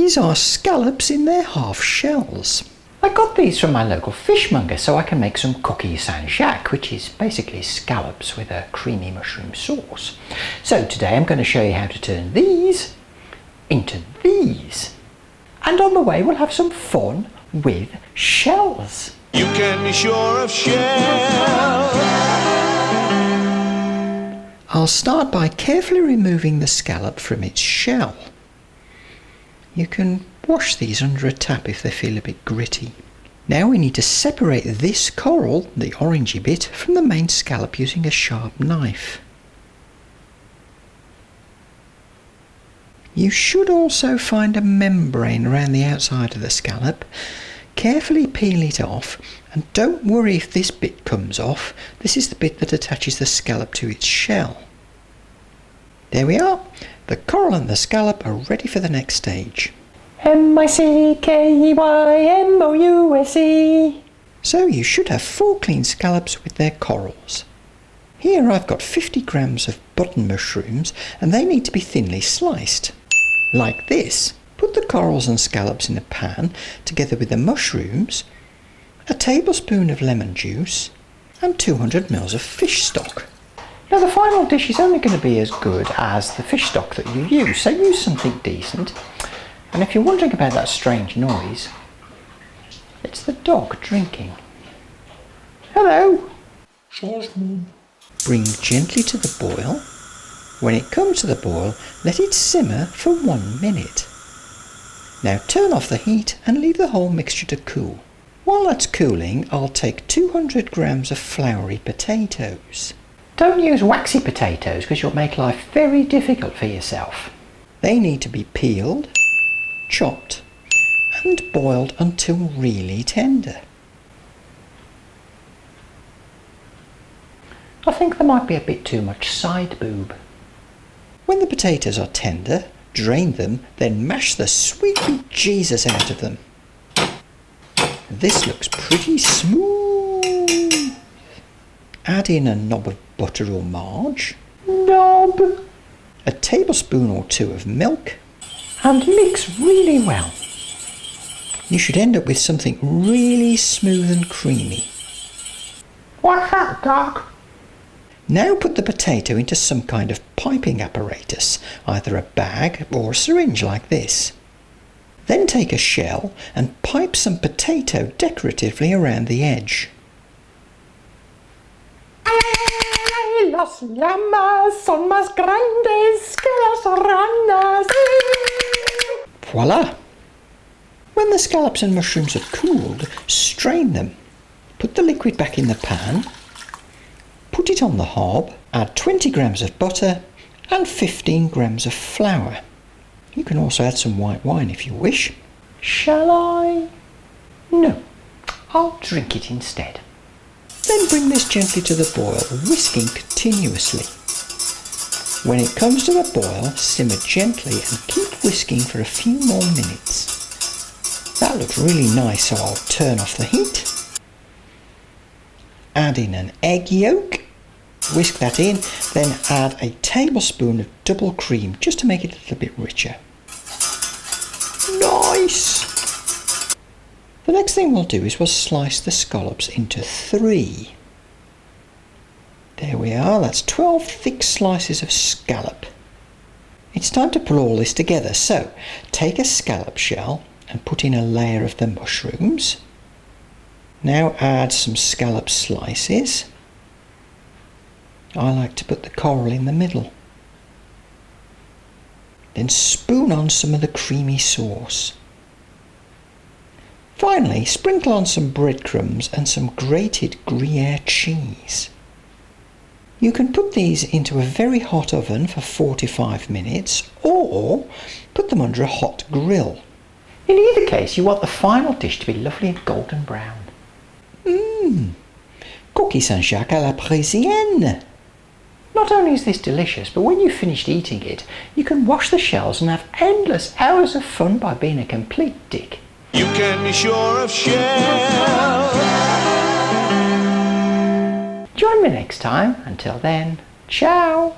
These are scallops in their half shells. I got these from my local fishmonger so I can make some Coquilles Jacques, which is basically scallops with a creamy mushroom sauce. So today I'm going to show you how to turn these into these. And on the way we'll have some fun with shells. You can be sure of shells. I'll start by carefully removing the scallop from its shell. You can wash these under a tap if they feel a bit gritty. Now we need to separate this coral, the orangey bit, from the main scallop using a sharp knife. You should also find a membrane around the outside of the scallop. Carefully peel it off, and don't worry if this bit comes off. This is the bit that attaches the scallop to its shell. There we are. The coral and the scallop are ready for the next stage. M-I-C-K-E-Y-M-O-U-S-E. So you should have 4 clean scallops with their corals. Here I've got 50 grams of button mushrooms, and they need to be thinly sliced. Like this. Put the corals and scallops in a pan together with the mushrooms, a tablespoon of lemon juice and 200 ml of fish stock. Now the final dish is only going to be as good as the fish stock that you use, so use something decent. And if you're wondering about that strange noise, it's the dog drinking. Hello! Bring gently to the boil. When it comes to the boil, let it simmer for 1 minute. Now turn off the heat and leave the whole mixture to cool. While that's cooling, I'll take 200 grams of floury potatoes. Don't use waxy potatoes because you'll make life very difficult for yourself. They need to be peeled, chopped and boiled until really tender. I think there might be a bit too much side boob. When the potatoes are tender, drain them, then mash the sweet Jesus out of them. This looks pretty smooth. Add in a knob of butter or margarine. Knob! A tablespoon or 2 of milk. And mix really well. You should end up with something really smooth and creamy. What's that, Doc? Now put the potato into some kind of piping apparatus, either a bag or a syringe like this. Then take a shell and pipe some potato decoratively around the edge. Los llamas son más grandes que las ranas. Voila! When the scallops and mushrooms are cooled, strain them. Put the liquid back in the pan. Put it on the hob, add 20 grams of butter and 15 grams of flour. You can also add some white wine if you wish. Shall I? No, I'll drink it instead. Then bring this gently to the boil, whisking continuously. When it comes to the boil, simmer gently and keep whisking for a few more minutes. That looks really nice, so I'll turn off the heat. Add in an egg yolk. Whisk that in, then add a tablespoon of double cream just to make it a little bit richer. Nice! The next thing we'll do is we'll slice the scallops into 3. There we are, that's 12 thick slices of scallop. It's time to put all this together, so take a scallop shell and put in a layer of the mushrooms. Now add some scallop slices. I like to put the coral in the middle. Then spoon on some of the creamy sauce. Finally, sprinkle on some breadcrumbs and some grated Gruyere cheese. You can put these into a very hot oven for 45 minutes or put them under a hot grill. In either case, you want the final dish to be lovely and golden brown. Coquilles Jacques à la Parisienne. Not only is this delicious, but when you've finished eating it, you can wash the shells and have endless hours of fun by being a complete dick. You can be sure of shells. Join me next time. Until then, ciao!